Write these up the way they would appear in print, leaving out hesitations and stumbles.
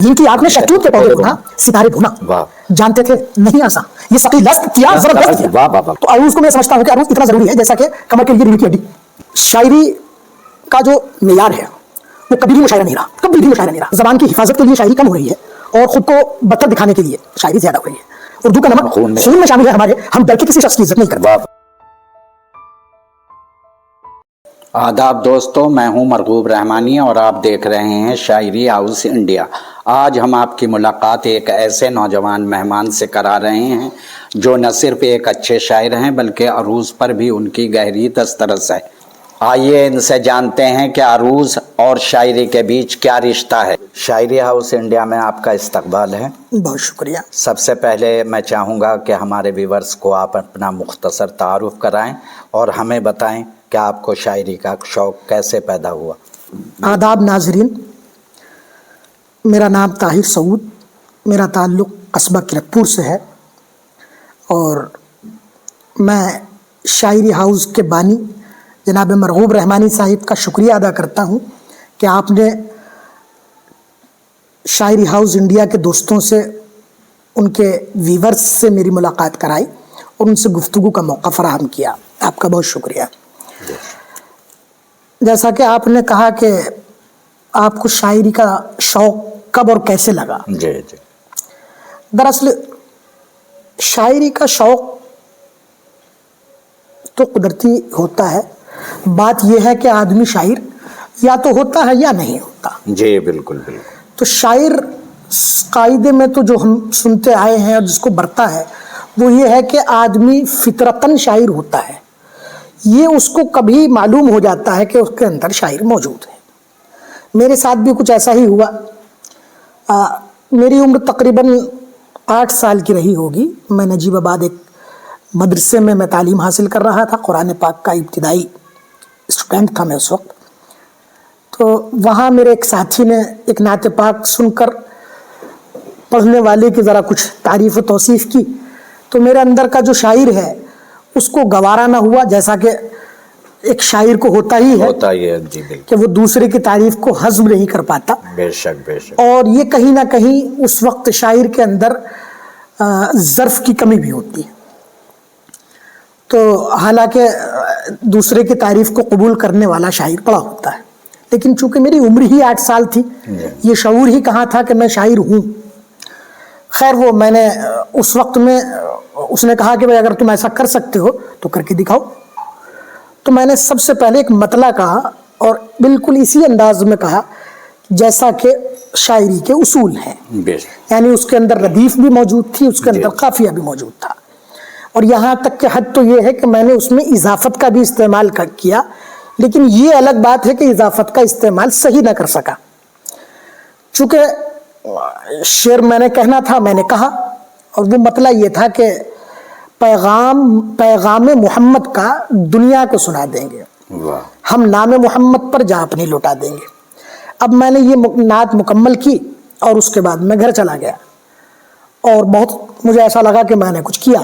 جن کی آپ نے شہتوت کے پودے بنا، ستارے بنا، جانتے تھے نہیں آسان، یہ ثقیل لست کیا، زبردست کیا۔ تو عروض کو میں سمجھتا ہوں کہ عروض اتنا ضروری ہے جیسا کہ کمر کے لیے ریڑھ کی ہڈی۔ شاعری کا جو معیار ہے وہ کبھی بھی مشاعرہ نہیں رہا، کبھی بھی مشاعرہ نہیں رہا۔ زبان کی حفاظت کے لیے شاعری کم ہو رہی ہے اور خود کو بدتر دکھانے کے لیے شاعری زیادہ ہو رہی ہے۔ اردو کا نمک خون میں شامل ہے ہمارے، ہم ڈر کے کسی شخص کی عزت نہیں کرتے۔ آداب دوستو، میں ہوں مرغوب رحمانی اور آپ دیکھ رہے ہیں شاعری ہاؤس انڈیا۔ آج ہم آپ کی ملاقات ایک ایسے نوجوان مہمان سے کرا رہے ہیں جو نہ صرف ایک اچھے شاعر ہیں بلکہ عروض پر بھی ان کی گہری دسترس ہے۔ آئیے ان سے جانتے ہیں کہ عروض اور شاعری کے بیچ کیا رشتہ ہے۔ شاعری ہاؤس انڈیا میں آپ کا استقبال ہے۔ بہت شکریہ۔ سب سے پہلے میں چاہوں گا کہ ہمارے ویورز کو آپ اپنا مختصر تعارف کرائیں اور ہمیں بتائیں کہ آپ کو شاعری کا شوق کیسے پیدا ہوا۔ آداب ناظرین، میرا نام طاہر سعود، میرا تعلق قصبہ کرکپور سے ہے اور میں شاعری ہاؤس کے بانی جناب مرغوب رحمانی صاحب کا شکریہ ادا کرتا ہوں کہ آپ نے شاعری ہاؤس انڈیا کے دوستوں سے، ان کے ویورز سے میری ملاقات کرائی اور ان سے گفتگو کا موقع فراہم کیا۔ آپ کا بہت شکریہ۔ جیسا کہ آپ نے کہا کہ آپ کو شاعری کا شوق کب اور کیسے لگا، جی جی، دراصل شاعری کا شوق تو قدرتی ہوتا ہے، بات یہ ہے کہ آدمی شاعر یا تو ہوتا ہے یا نہیں ہوتا۔ جی بالکل بالکل۔ تو شاعر قاعدے میں تو جو ہم سنتے آئے ہیں اور جس کو برتا ہے وہ یہ ہے کہ آدمی فطرتاً شاعر ہوتا ہے، یہ اس کو کبھی معلوم ہو جاتا ہے کہ اس کے اندر شاعر موجود ہے۔ میرے ساتھ بھی کچھ ایسا ہی ہوا۔ میری عمر تقریباً 8 سال کی رہی ہوگی۔ میں نجیب آباد ایک مدرسے میں تعلیم حاصل کر رہا تھا، قرآن پاک کا ابتدائی اسٹوڈنٹ تھا میں اس وقت۔ تو وہاں میرے ایک ساتھی نے ایک نعت پاک سن کر پڑھنے والے کی ذرا کچھ تعریف و توصیف کی، تو میرے اندر کا جو شاعر ہے اس کو گوارا نہ ہوا، جیسا کہ ایک شاعر کو ہوتا ہی ہے جی بالکل، کہ وہ دوسرے کی تعریف کو ہضم نہیں کر پاتا۔ بے شک بے شک۔ اور یہ کہیں نہ کہیں اس وقت شاعر کے اندر ظرف کی کمی بھی ہوتی ہے۔ تو حالانکہ دوسرے کی تعریف کو قبول کرنے والا شاعر بڑا ہوتا ہے، لیکن چونکہ میری عمر ہی 8 سال تھی، یہ شعور ہی کہاں تھا کہ میں شاعر ہوں۔ خیر وہ میں نے اس وقت میں، اس نے کہا کہ بھائی اگر تم ایسا کر سکتے ہو تو کر کے دکھاؤ۔ تو میں نے سب سے پہلے ایک مطلع کہا اور بالکل اسی انداز میں کہا جیسا کہ شاعری کے اصول ہیں، یعنی اس کے اندر ردیف بھی موجود تھی، اس کے اندر قافیہ بھی موجود تھا، اور یہاں تک کہ حد تو یہ ہے کہ میں نے اس میں اضافت کا بھی استعمال کیا، لیکن یہ الگ بات ہے کہ اضافت کا استعمال صحیح نہ کر سکا۔ چونکہ شعر میں نے کہنا تھا، میں نے کہا، اور وہ مطلع یہ تھا کہ پیغام محمد کا دنیا کو سنا دیں گے، ہم نام محمد پر جاں اپنی لوٹا دیں گے۔ اب میں نے یہ نعت مکمل کی اور اس کے بعد میں گھر چلا گیا اور بہت مجھے ایسا لگا کہ میں نے کچھ کیا۔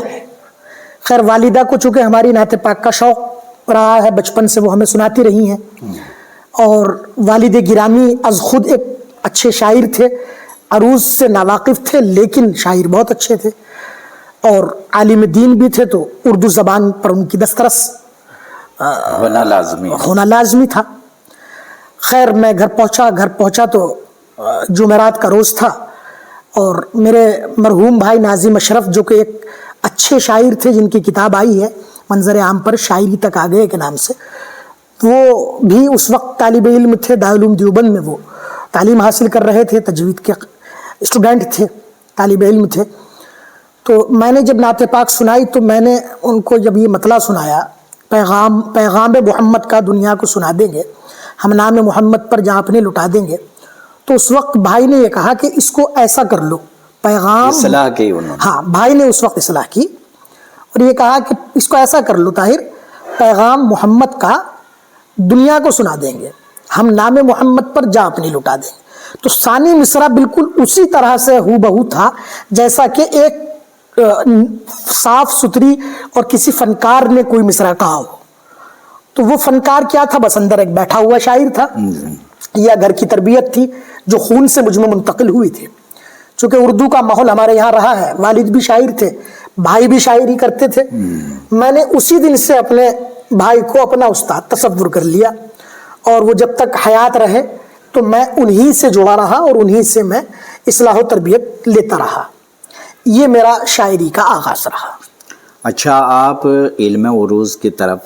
خیر والدہ کو چونکہ ہماری نعت پاک کا شوق رہا ہے، بچپن سے وہ ہمیں سناتی رہی ہیں، اور والد گرامی از خود ایک اچھے شاعر تھے، عروض سے ناواقف تھے لیکن شاعر بہت اچھے تھے اور عالم دین بھی تھے، تو اردو زبان پر ان کی دسترس ہونا لازمی تھا۔ خیر میں گھر پہنچا تو جمعرات کا روز تھا، اور میرے مرحوم بھائی ناظم اشرف جو کہ ایک اچھے شاعر تھے، جن کی کتاب آئی ہے منظر عام پر شاعری تک آگئے کے نام سے، وہ بھی اس وقت طالب علم تھے، دارالعلوم دیوبند میں وہ تعلیم حاصل کر رہے تھے، تجوید کے اسٹوڈنٹ تھے، طالب علم تھے۔ تو میں نے جب نعت پاک سنائی تو میں نے ان کو جب یہ مطلع سنایا، پیغام محمد کا دنیا کو سنا دیں گے، ہم نام محمد پر جاں اپنے لٹا دیں گے، تو اس وقت بھائی نے یہ کہا کہ اس کو ایسا کر لو، پیغام اصلاح کی انہوں نے، ہاں بھائی نے اس وقت اصلاح کی اور یہ کہا کہ اس کو ایسا کر لو طاہر، پیغام محمد کا دنیا کو سنا دیں گے، ہم نام محمد پر جاں اپنی لٹا دیں گے۔ تو ثانی مصرع بالکل اسی طرح سے ہو بہو تھا جیسا کہ ایک صاف ستھری اور کسی فنکار نے کوئی مصرع کہا ہو۔ تو وہ فنکار کیا تھا؟ بس اندر ایک بیٹھا ہوا شاعر تھا، یا گھر کی تربیت تھی جو خون سے مجھ میں منتقل ہوئی تھی. چونکہ اردو کا ماحول ہمارے یہاں رہا ہے, والد بھی شاعر تھے, بھائی بھی شاعری کرتے تھے, میں نے اسی دن سے اپنے بھائی کو اپنا استاد تصور کر لیا, اور وہ جب تک حیات رہے تو میں انہی سے جڑا رہا اور انہی سے میں اصلاح و تربیت لیتا رہا. یہ میرا شاعری کا آغاز رہا. اچھا, آپ علم عروض کی طرف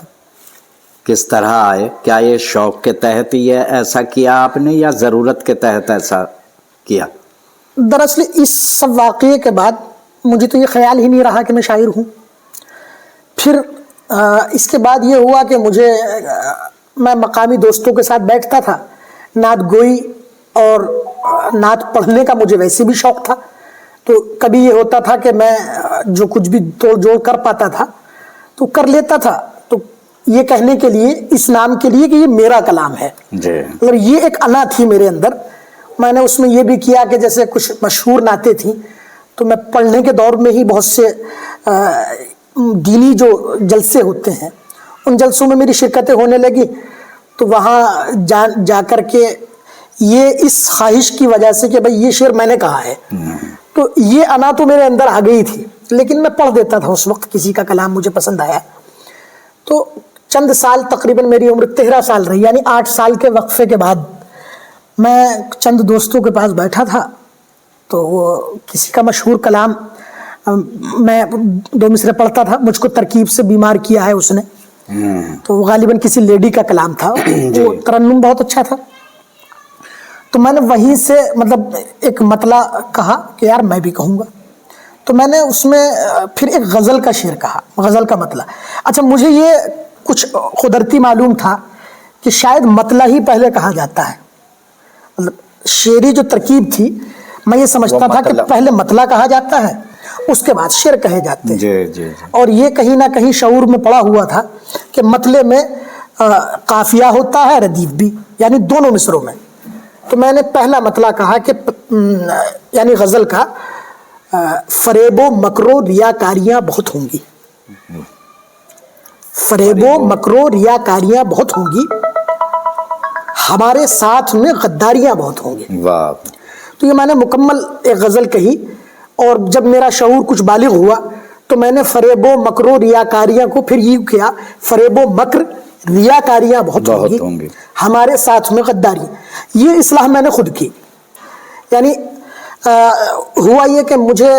کس طرح آئے؟ کیا یہ شوق کے تحت یہ ایسا کیا آپ نے یا ضرورت کے تحت ایسا کیا؟ دراصل اس سب واقعے کے بعد مجھے تو یہ خیال ہی نہیں رہا کہ میں شاعر ہوں. پھر اس کے بعد یہ ہوا کہ میں مقامی دوستوں کے ساتھ بیٹھتا تھا, نعت گوئی اور نعت پڑھنے کا مجھے ویسے بھی شوق تھا. تو کبھی یہ ہوتا تھا کہ میں جو کچھ بھی توڑ جوڑ کر پاتا تھا تو کر لیتا تھا, تو یہ کہنے کے لیے, اس نام کے لیے کہ یہ میرا کلام ہے. مطلب یہ ایک انا تھی میرے اندر. میں نے اس میں یہ بھی کیا کہ جیسے کچھ مشہور نعتیں تھیں تو میں پڑھنے کے دور میں ہی بہت سے دینی جو جلسے ہوتے ہیں ان جلسوں میں میری شرکتیں ہونے لگی. تو وہاں جا کر کے یہ اس خواہش کی وجہ سے کہ بھئی یہ شعر میں نے کہا ہے, تو یہ انا تو میرے اندر آ گئی تھی, لیکن میں پڑھ دیتا تھا اس وقت کسی کا کلام مجھے پسند آیا. تو چند سال, تقریباً میری عمر 13 سال رہی, یعنی 8 سال کے وقفے کے بعد میں چند دوستوں کے پاس بیٹھا تھا. تو وہ کسی کا مشہور کلام میں 2 مصرے پڑھتا تھا, مجھ کو ترکیب سے بیمار کیا ہے اس نے. تو غالباً کسی لیڈی کا کلام تھا, وہ ترنم بہت اچھا تھا. تو میں نے وہیں سے مطلب ایک مطلع کہا کہ یار میں بھی کہوں گا. تو میں نے اس میں پھر ایک غزل کا شعر کہا, غزل کا مطلع. اچھا, مجھے یہ کچھ قدرتی معلوم تھا کہ شاید مطلع ہی پہلے کہا جاتا ہے. مطلب شعری جو ترکیب تھی میں یہ سمجھتا تھا کہ پہلے مطلع کہا جاتا ہے, اس کے بعد شعر کہے جاتے ہیں. اور یہ کہیں نہ کہیں شعور میں پڑا ہوا تھا کہ مطلع میں قافیہ ہوتا ہے, ردیف بھی, یعنی دونوں مصروں میں. تو میں نے پہلا مطلع کہا کہ یعنی غزل کا, فریب و مکر و ریاکاریاں بہت ہوں گی, فریب و مکر و ریاکاریاں بہت ہوں گی, ہمارے ساتھ میں غداریاں بہت ہوں گی. واہ. تو یہ میں نے مکمل ایک غزل کہی, اور جب میرا شعور کچھ بالغ ہوا تو میں نے فریب و مکر و ریاکاریاں کو پھر یہ کیا, فریب و مکر ریاکاریاں بہت ہوں گی, ہمارے ساتھ میں غداری. یہ اصلاح میں نے خود کی. یعنی ہوا یہ کہ مجھے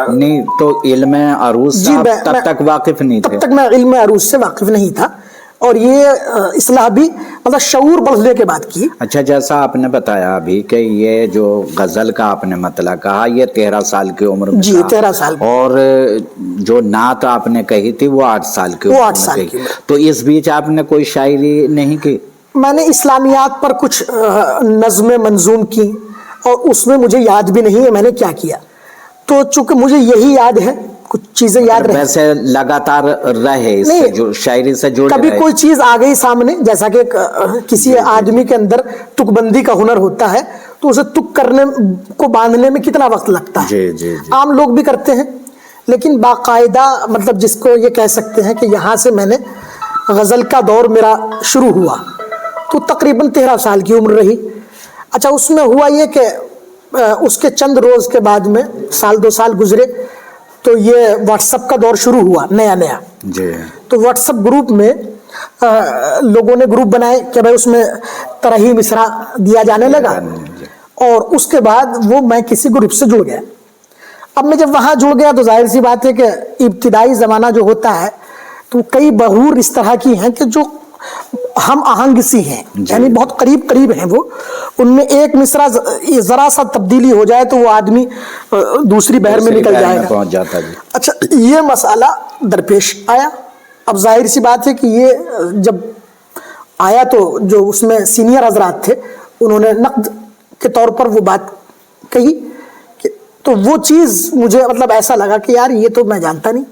نہیں تو علم عروض سے تب تک واقف نہیں تھے؟ تب تک میں علم عروض سے واقف نہیں تھا, اور یہ اصلاح بھی مطلب شعور بڑھنے کے بعد کی. اچھا, جیسا آپ نے بتایا ابھی کہ یہ جو غزل کا آپ نے مطلع کہا یہ 13 سال کی عمر میں, جی 13 سال, اور جو نعت آپ نے کہی تھی وہ 8 سال کی عمر میں کہی. تو اس بیچ آپ نے کوئی شاعری نہیں کی؟ میں نے اسلامیات پر کچھ نظم منظوم کی, اور اس میں مجھے یاد بھی نہیں ہے میں نے کیا کیا. تو چونکہ مجھے یہی یاد ہے, کچھ چیزیں یاد رہے. ویسے لگاتار رہے اس سے جو شاعری سے جڑے کبھی کوئی چیز آ گئی سامنے, جیسا کہ کسی آدمی کے اندر تک بندی کا ہنر ہوتا ہے, تو اسے تک کرنے کو باندھنے میں کتنا وقت لگتا ہے. عام لوگ بھی کرتے ہیں, لیکن باقاعدہ مطلب جس کو یہ کہہ سکتے ہیں کہ یہاں سے میں نے غزل کا دور میرا شروع ہوا, تو تقریباً 13 سال کی عمر رہی. اچھا, اس میں ہوا یہ کہ اس کے چند روز کے بعد میں 1-2 سال گزرے تو یہ واٹس ایپ کا دور شروع ہوا نیا. تو واٹس ایپ گروپ میں لوگوں نے گروپ بنائے کہ بھائی اس میں طرحی مصرع دیا جانے لگا, اور اس کے بعد وہ میں کسی گروپ سے جڑ گیا. اب میں جب وہاں جڑ گیا تو ظاہر سی بات ہے کہ ابتدائی زمانہ جو ہوتا ہے تو کئی بہور اس طرح کی ہیں کہ جو ہم آہنگ سی ہیں, یعنی بہت قریب ہیں وہ. ان میں ایک مصرع ذرا سا تبدیلی ہو جائے تو وہ آدمی دوسری بحر میں نکل جائے گا. اچھا, یہ مسئلہ درپیش آیا. اب ظاہر سی بات ہے کہ یہ جب آیا تو جو اس میں سینئر حضرات تھے انہوں نے نقد کے طور پر وہ بات کہی, تو وہ چیز مجھے مطلب ایسا لگا کہ یار یہ تو میں جانتا نہیں,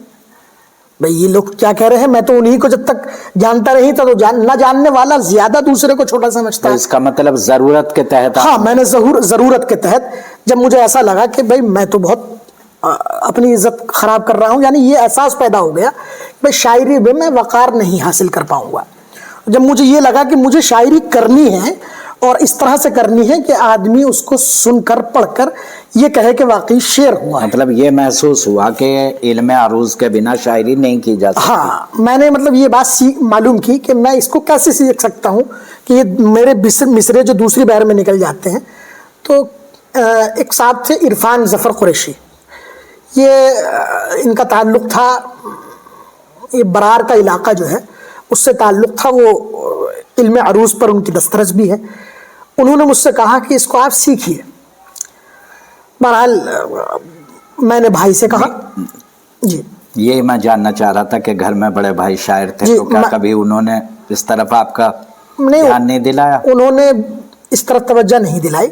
بھئی یہ لوگ کیا کہہ رہے ہیں. میں تو انہی کو جب تک جانتا نہیں تھا, تو نہ جاننے والا زیادہ دوسرے کو چھوٹا سمجھتا ہے. اس کا مطلب ضرورت کے تحت. ہاں, میں نے ضرورت کے تحت جب مجھے ایسا لگا کہ بھئی میں تو بہت اپنی عزت خراب کر رہا ہوں, یعنی یہ احساس پیدا ہو گیا کہ شاعری میں وقار نہیں حاصل کر پاؤں گا. جب مجھے یہ لگا کہ مجھے شاعری کرنی ہے اور اس طرح سے کرنی ہے کہ آدمی اس کو سن کر پڑھ کر یہ کہے کہ واقعی شعر ہوا ہے. مطلب یہ محسوس ہوا کہ علم عروض کے بنا شاعری نہیں کی جا سکتی. ہاں میں نے مطلب یہ بات معلوم کی کہ میں اس کو کیسے سیکھ سکتا ہوں کہ یہ میرے مصرے جو دوسری بحر میں نکل جاتے ہیں. تو ایک صاحب تھے عرفان ظفر قریشی، یہ ان کا تعلق تھا، یہ برار کا علاقہ جو ہے اس سے تعلق تھا، وہ علم عروض پر ان کی دسترس بھی ہے. انہوں نے مجھ سے کہا کہ اس کو آپ سیکھیے. بہرحال میں نے بھائی سے کہا. جی یہ میں جاننا چاہ رہا تھا کہ گھر میں بڑے بھائی شاعر تھے تو کیا کبھی انہوں نے اس طرف آپ کا دھیان نہیں دلایا؟ انہوں نے اس طرف توجہ نہیں دلائی،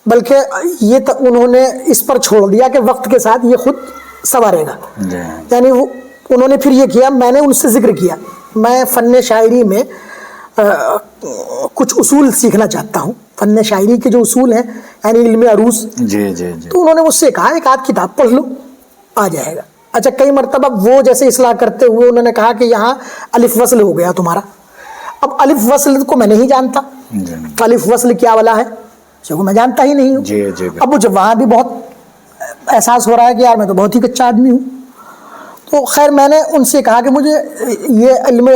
بلکہ یہ انہوں نے اس پر چھوڑ دیا کہ وقت کے ساتھ یہ خود سنورے گا. یعنی انہوں نے پھر یہ کیا، میں نے ان سے ذکر کیا میں فن شاعری میں کچھ اصول سیکھنا چاہتا ہوں، فن شاعری کے جو اصول ہیں یعنی علم عروض. تو انہوں نے مجھ سے کہا ایک آدھ کتاب پڑھ لو آ جائے گا. اچھا کئی مرتبہ وہ جیسے اصلاح کرتے ہوئے انہوں نے کہا کہ یہاں الف وصل ہو گیا تمہارا. اب الف وصل کو میں نہیں جانتا، الف وصل کیا والا ہے جو میں جانتا ہی نہیں ہوں. اب مجھے وہاں بھی بہت احساس ہو رہا ہے کہ یار میں تو بہت ہی کچا آدمی ہوں. تو خیر میں نے ان سے کہا کہ مجھے یہ علم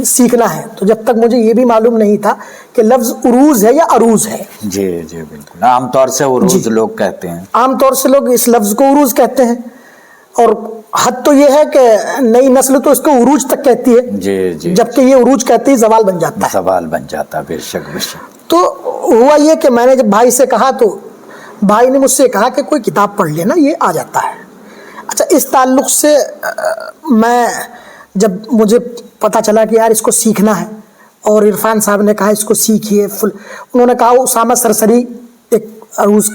سیکھنا ہے. تو جب تک مجھے یہ بھی معلوم نہیں تھا کہ لفظ عروض ہے یا عروض ہے. جی بالکل، عام طور سے عروض لوگ کہتے ہیں، عام طور سے لوگ اس لفظ کو عروض کہتے ہیں، اور حد تو یہ ہے کہ نئی نسل تو اس کو عروج تک کہتی ہے. جبکہ یہ عروج کہتے ہی زوال بن جاتا ہے. زوال بن جاتا ہے، بے شک بے شک. تو ہوا یہ کہ میں نے جب بھائی سے کہا تو بھائی نے مجھ سے کہا کہ کوئی کتاب پڑھ لینا یہ آ جاتا ہے. اچھا اس تعلق سے میں جب مجھے پتہ چلا کہ یار اس کو سیکھنا ہے اور عرفان صاحب نے کہا اس کو سیکھیے، انہوں نے کہا اسامہ سرسری ایک عروض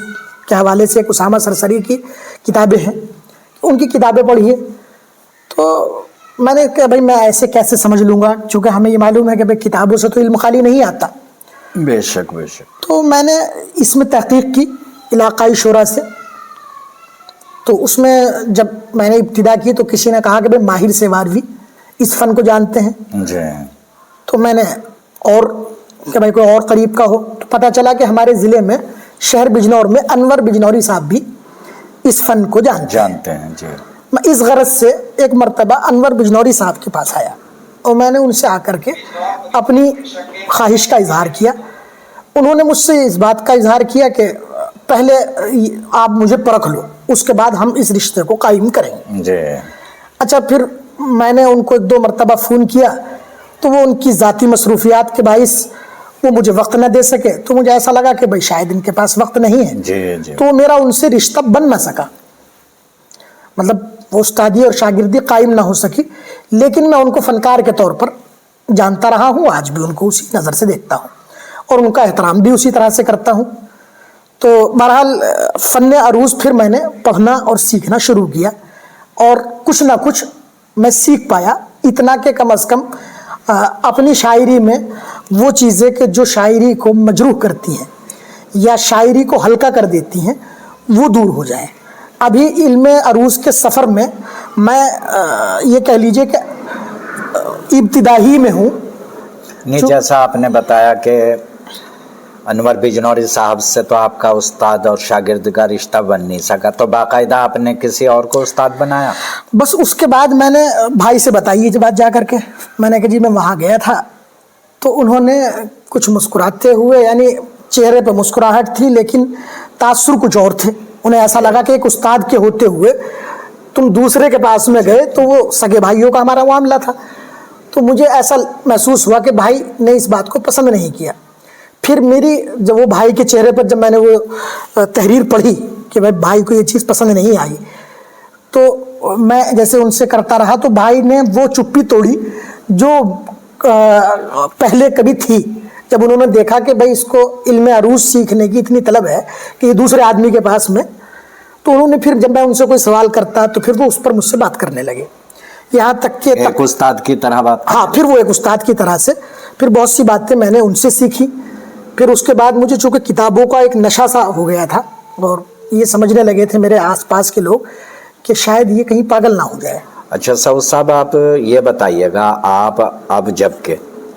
کے حوالے سے ایک اسامہ سرسری کی کتابیں ہیں ان کی کتابیں پڑھیے. تو میں نے کہا بھائی میں ایسے کیسے سمجھ لوں گا، چونکہ ہمیں یہ معلوم ہے کہ بھائی کتابوں سے تو علم خالی نہیں آتا. بے شک بے شک. تو میں نے اس میں تحقیق کی علاقائی شعراء سے. تو اس میں جب میں نے ابتدا کی تو کسی نے کہا کہ بھائی ماہر سیواروی اس فن کو جانتے ہیں. تو میں نے اور کہ بھائی کوئی اور قریب کا ہو، تو پتہ چلا کہ ہمارے ضلع میں شہر بجنور میں انور بجنوری صاحب بھی اس فن کو جانتے ہیں. میں اس غرض سے ایک مرتبہ انور بجنوری صاحب کے پاس آیا اور میں نے ان سے آ کر کے اپنی خواہش کا اظہار کیا. انہوں نے مجھ سے اس بات کا اظہار کیا کہ پہلے آپ مجھے پرکھ لو، اس کے بعد ہم اس رشتے کو قائم کریں گے. اچھا پھر میں نے ان کو ایک دو مرتبہ فون کیا تو وہ ان کی ذاتی مصروفیات کے باعث وہ مجھے وقت نہ دے سکے. تو مجھے ایسا لگا کہ بھائی شاید ان کے پاس وقت نہیں ہے. تو میرا ان سے رشتہ بن نہ سکا، مطلب وہ استادی اور شاگردی قائم نہ ہو سکی. لیکن میں ان کو فنکار کے طور پر جانتا رہا ہوں، آج بھی ان کو اسی نظر سے دیکھتا ہوں اور ان کا احترام بھی اسی طرح سے کرتا ہوں. تو بہرحال فن عروض پھر میں نے پڑھنا اور سیکھنا شروع کیا اور کچھ نہ کچھ میں سیکھ پایا. اتنا کہ کم از کم اپنی شاعری میں وہ چیزیں کہ جو شاعری کو مجروح کرتی ہیں یا شاعری کو ہلکا کر دیتی ہیں وہ دور ہو جائیں. ابھی علم عروض کے سفر میں میں یہ کہہ لیجئے کہ ابتدائی میں ہوں. جیسا آپ نے بتایا کہ انور بجنوری صاحب سے تو آپ کا استاد اور شاگرد کا رشتہ بن نہیں سکا، تو باقاعدہ آپ نے کسی اور کو استاد بنایا؟ بس اس کے بعد میں نے بھائی سے بتائی یہ بات جا کر کے. میں نے کہا جی میں وہاں گیا تھا. تو انہوں نے کچھ مسکراتے ہوئے، یعنی چہرے پہ مسکراہٹ تھی لیکن تاثر کچھ اور تھے. انہیں ایسا لگا کہ ایک استاد کے ہوتے ہوئے تم دوسرے کے پاس میں گئے، تو وہ سگے بھائیوں کا ہمارا معاملہ تھا. تو مجھے ایسا محسوس ہوا کہ بھائی نے اس بات کو پسند نہیں کیا. پھر میری جب وہ بھائی کے چہرے پر جب میں نے وہ تحریر پڑھی کہ بھائی کو یہ چیز پسند نہیں آئی، تو میں جیسے ان سے کرتا رہا تو بھائی نے وہ چپی توڑی جو پہلے کبھی تھی. جب انہوں نے دیکھا کہ بھائی اس کو علم عروض سیکھنے کی اتنی طلب ہے کہ یہ دوسرے آدمی کے پاس میں، تو انہوں نے پھر جب میں ان سے کوئی سوال کرتا تو پھر وہ اس پر مجھ سے بات کرنے لگے. یہاں تک کہ ایک استاد کی طرح بات. ہاں، پھر وہ ایک استاد کی طرح سے پھر بہت سی باتیں میں نے ان سے سیکھی. پھر اس کے بعد مجھے چونکہ کتابوں کا ایک نشہ سا ہو گیا تھا اور یہ سمجھنے لگے تھے میرے آس پاس کے لوگ کہ شاید یہ کہیں پاگل نہ ہو جائے. اچھا سعود صاحب، آپ یہ بتائیے گا، آپ اب جب کہ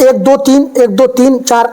1 2 3 4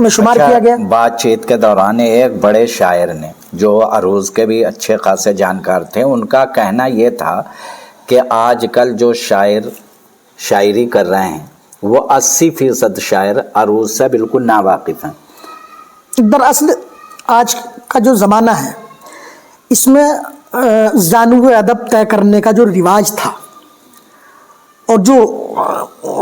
میں شمار کیا گیا۔ بات چیت کے دوران ایک بڑے شاعر نے جو عروض کے بھی اچھے خاصے جانکار تھے، ان کا کہنا یہ تھا کہ آج کل جو شاعر شاعری کر رہے ہیں وہ 80% شاعر عروض سے بالکل ناواقف ہیں۔ دراصل آج کا جو زمانہ ہے اس میں زانو ادب طے کرنے کا جو رواج تھا، اور جو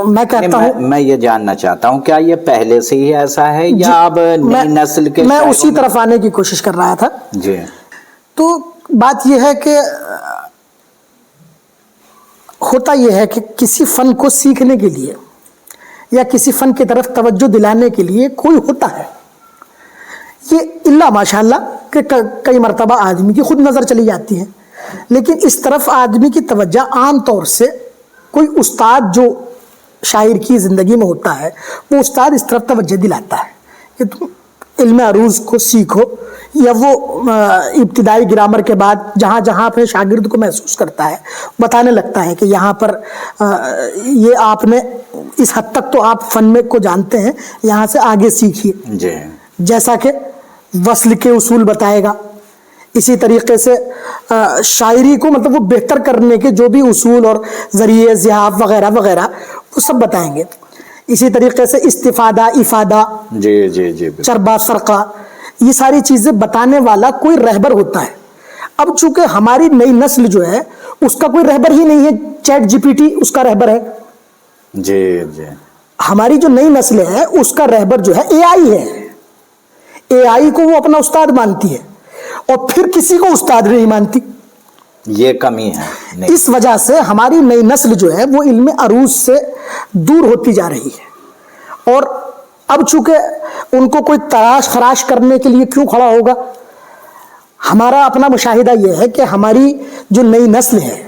میں کہتا ہوں، میں یہ جاننا چاہتا ہوں کیا یہ پہلے سے ہی ایسا ہے یا اب نئی نسل کے؟ میں اسی طرف آنے کی کوشش کر رہا تھا جی۔ تو بات یہ ہے کہ ہوتا یہ ہے کہ کسی فن کو سیکھنے کے لیے یا کسی فن کی طرف توجہ دلانے کے لیے کوئی ہوتا ہے، یہ اللہ ماشاءاللہ کہ کئی مرتبہ آدمی کی خود نظر چلی جاتی ہے، لیکن اس طرف آدمی کی توجہ عام طور سے کوئی استاد جو شاعر کی زندگی میں ہوتا ہے وہ استاد اس طرف توجہ دلاتا ہے کہ تم علم عروض کو سیکھو، یا وہ ابتدائی گرامر کے بعد جہاں جہاں اپنے شاگرد کو محسوس کرتا ہے بتانے لگتا ہے کہ یہاں پر یہ آپ نے اس حد تک تو آپ فن میں کو جانتے ہیں، یہاں سے آگے سیکھیے، جی۔ جیسا کہ وصل کے اصول بتائے گا، اسی طریقے سے شاعری کو مطلب وہ بہتر کرنے کے جو بھی اصول اور ذریعے ضیاف وغیرہ وغیرہ وہ سب بتائیں گے۔ اسی طریقے سے استفادہ، افادہ، جی جی جی، چربا، فرقہ، یہ ساری چیزیں بتانے والا کوئی رہبر ہوتا ہے۔ اب چونکہ ہماری نئی نسل جو ہے اس کا کوئی رہبر ہی نہیں ہے، چیٹ جی پی ٹی اس کا رہبر ہے۔ جی جی، ہماری جو نئی نسل ہے اس کا رہبر جو ہے اے آئی ہے، اے آئی کو وہ اپنا استاد مانتی ہے اور پھر کسی کو استاد نہیں مانتی۔ یہ کمی ہے۔ اس وجہ سے ہماری نئی نسل جو ہے وہ علم عروض سے دور ہوتی جا رہی ہے، اور اب چونکہ ان کو کوئی تراش خراش کرنے کے لیے کیوں کھڑا ہوگا؟ ہمارا اپنا مشاہدہ یہ ہے کہ ہماری جو نئی نسل ہے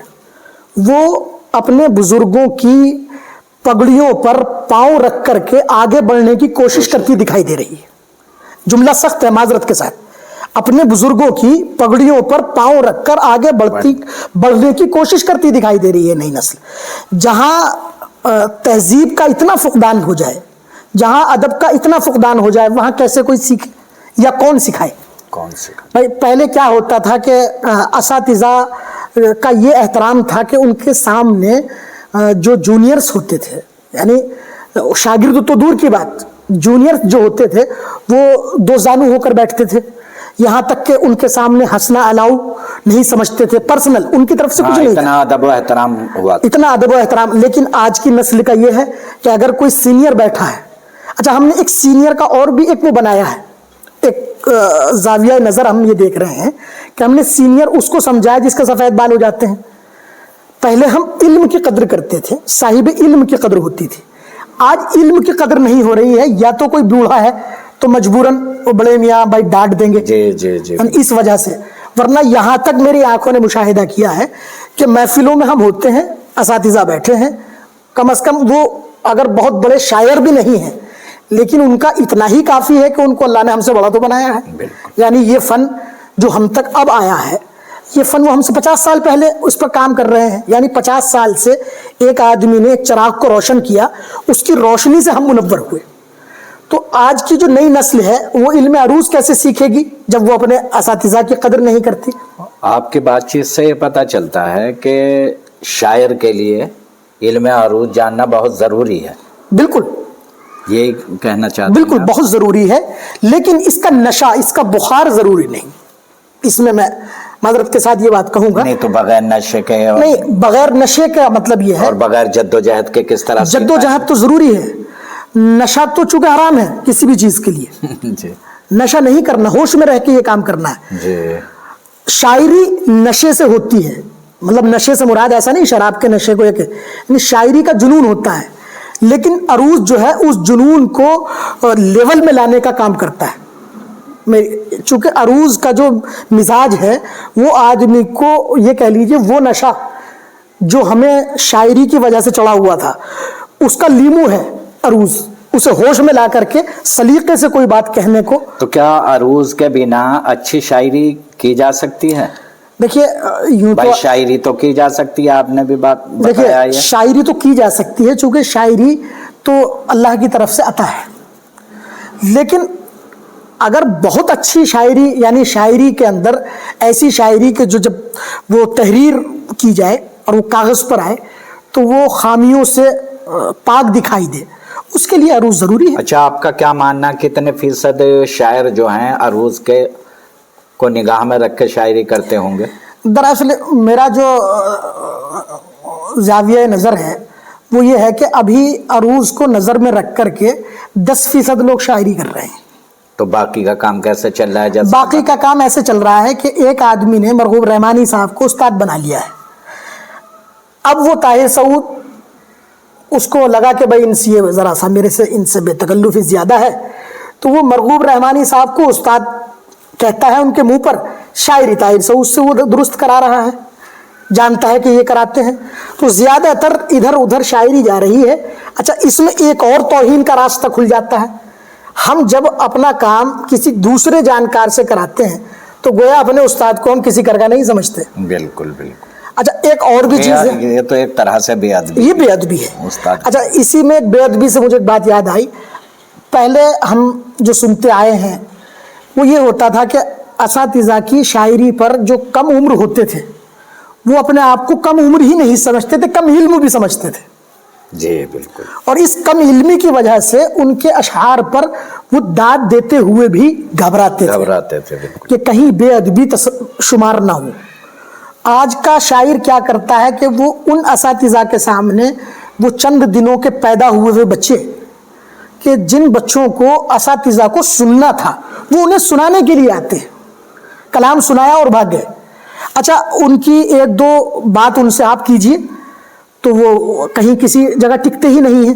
وہ اپنے بزرگوں کی پگڑیوں پر پاؤں رکھ کر کے آگے بڑھنے کی کوشش کرتی دکھائی دے رہی ہے۔ جملہ سخت ہے معذرت کے ساتھ، اپنے بزرگوں کی پگڑیوں پر پاؤں رکھ کر آگے بڑھنے کی کوشش کرتی دکھائی دے رہی ہے نئی نسل۔ جہاں تہذیب کا اتنا فقدان ہو جائے، جہاں ادب کا اتنا فقدان ہو جائے، وہاں کیسے کوئی سیکھے یا کون سکھائے؟ کون سکھائے؟ بھائی پہلے کیا ہوتا تھا کہ اساتذہ کا یہ احترام تھا کہ ان کے سامنے جو جونیئرز ہوتے تھے، یعنی شاگرد تو دور کی بات، جونیئر جو ہوتے تھے وہ دو زانو ہو کر بیٹھتے تھے، یہاں تک کہ ان کے سامنے ہنسنا الاؤ نہیں سمجھتے تھے، پرسنل ان کی طرف سے کچھ نہیں تھا، اتنا ادب و احترام ہوا، اتنا ادب و احترام۔ لیکن آج کی نسل کا یہ ہے کہ اگر کوئی سینئر بیٹھا ہے، اچھا ہم نے ایک سینئر کا اور بھی ایک وہ بنایا ہے، ایک زاویہ نظر ہم یہ دیکھ رہے ہیں کہ ہم نے سینئر اس کو سمجھایا جس کا سفید بال ہو جاتے ہیں۔ پہلے ہم علم کی قدر کرتے تھے، صاحب علم کی قدر ہوتی تھی، آج علم کی قدر نہیں ہو رہی ہے، یا تو کوئی بوڑھا ہے تو مجبوراً وہ بڑے میاں بھائی ڈانٹ دیں گے، جی جی جی، اس وجہ سے۔ ورنہ یہاں تک میری آنکھوں نے مشاہدہ کیا ہے کہ محفلوں میں ہم ہوتے ہیں، اساتذہ بیٹھے ہیں، کم از کم وہ اگر بہت بڑے شاعر بھی نہیں ہیں لیکن ان کا اتنا ہی کافی ہے کہ ان کو اللہ نے ہم سے بڑا تو بنایا ہے۔ یعنی یہ فن جو ہم تک اب آیا ہے، یہ فن وہ ہم سے 50 سال پہلے اس پر کام کر رہے ہیں، یعنی 50 سال سے ایک آدمی نے ایک چراغ کو روشن کیا، اس کی روشنی سے ہم منور ہوئے۔ تو آج کی جو نئی نسل ہے وہ علم عروض کیسے سیکھے گی جب وہ اپنے اساتذہ کی قدر نہیں کرتی؟ آپ کی بات چیت سے یہ پتہ چلتا ہے کہ شاعر کے لیے علم عروض جاننا بہت ضروری ہے۔ بالکل، یہ کہنا چاہتے ہیں؟ بالکل بہت ضروری ہے، لیکن اس کا نشہ، اس کا بخار ضروری نہیں۔ اس میں معذرت کے ساتھ یہ بات کہوں گا، نہیں تو بغیر نشے کے نہیں، بغیر نشے کا مطلب یہ ہے، اور بغیر جد و جہد کے کس طرح؟ جد و جہد تو ضروری ہے، نشہ تو چونکہ حرام ہے کسی بھی چیز کے لیے، جی، نشہ نہیں کرنا، ہوش میں رہ کے یہ کام کرنا ہے۔ جی، شاعری نشے سے ہوتی ہے، مطلب نشے سے مراد ایسا نہیں شراب کے نشے کو، یعنی شاعری کا جنون ہوتا ہے، لیکن عروض جو ہے اس جنون کو لیول میں لانے کا کام کرتا ہے۔ چونکہ عروض کا جو مزاج ہے وہ آدمی کو یہ کہہ لیجئے وہ نشہ جو ہمیں شاعری کی وجہ سے چڑھا ہوا تھا اس کا لیمو ہے عروض، اسے ہوش میں لا کر کے سلیقے سے کوئی بات کہنے کو۔ تو کیا عروض کے بنا اچھی شاعری کی جا سکتی ہے؟ دیکھیے یوں بھائی تو شاعری تو کی جا سکتی ہے، آپ نے بھی بات دیکھیے بتایا ہے۔ شاعری تو کی جا سکتی ہے چونکہ شاعری تو اللہ کی طرف سے عطا ہے، لیکن اگر بہت اچھی شاعری یعنی شاعری کے اندر ایسی شاعری کہ جو جب وہ تحریر کی جائے اور وہ کاغذ پر آئے تو وہ خامیوں سے پاک دکھائی دے، اس کے لیے عروض ضروری ہے۔ اچھا، آپ کا کیا ماننا، کتنے فیصد شاعر جو ہیں عروض کے کو نگاہ میں رکھ کے شاعری کرتے ہوں گے؟ دراصل میرا جو زاویہ نظر ہے وہ یہ ہے کہ ابھی عروض کو نظر میں رکھ کر کے 10% لوگ شاعری کر رہے ہیں۔ تو باقی کا کام کیسے چل رہا ہے؟ جیسے باقی کا کام ایسے چل رہا ہے کہ ایک آدمی نے مرغوب رحمانی صاحب کو استاد بنا لیا ہے، اب وہ طاہر سعود اس کو لگا کہ بھائی ان سے یہ ذرا سا میرے سے ان سے بے تکلفی زیادہ ہے، تو وہ مرغوب رحمانی صاحب کو استاد کہتا ہے ان کے منہ پر، شاعری طاہر سعود سے وہ درست کرا رہا ہے، جانتا ہے کہ یہ کراتے ہیں، تو زیادہ تر ادھر ادھر شاعری جا رہی ہے۔ اچھا، اس میں ایک اور توہین کا راستہ کھل جاتا ہے، ہم جب اپنا کام کسی دوسرے جانکار سے کراتے ہیں تو گویا اپنے استاد کو ہم کسی کر کا نہیں سمجھتے۔ بالکل بالکل۔ اچھا، ایک اور بھی چیز ہے، یہ تو ایک طرح سے بے ادبی، یہ بے ادبی ہے استاد۔ اچھا، اسی میں بے ادبی سے مجھے ایک بات یاد آئی، پہلے ہم جو سنتے آئے ہیں وہ یہ ہوتا تھا کہ اساتذہ کی شاعری پر جو کم عمر ہوتے تھے وہ اپنے آپ کو کم عمر ہی نہیں سمجھتے تھے، کم علم بھی سمجھتے تھے، جی بالکل، اور اس کم علمی کی وجہ سے ان کے اشعار پر وہ داد دیتے ہوئے بھی گھبراتے تھے بالکل، کہ کہیں بے ادبی شمار نہ ہو۔ آج کا شاعر کیا کرتا ہے کہ وہ ان اساتذہ کے سامنے وہ چند دنوں کے پیدا ہوئے بچے کہ جن بچوں کو اساتذہ کو سننا تھا وہ انہیں سنانے کے لیے آتے ہیں، کلام سنایا اور بھاگ گئے۔ اچھا، ان کی ایک دو بات ان سے آپ کیجئے تو وہ کہیں کسی جگہ ٹکتے ہی نہیں ہیں۔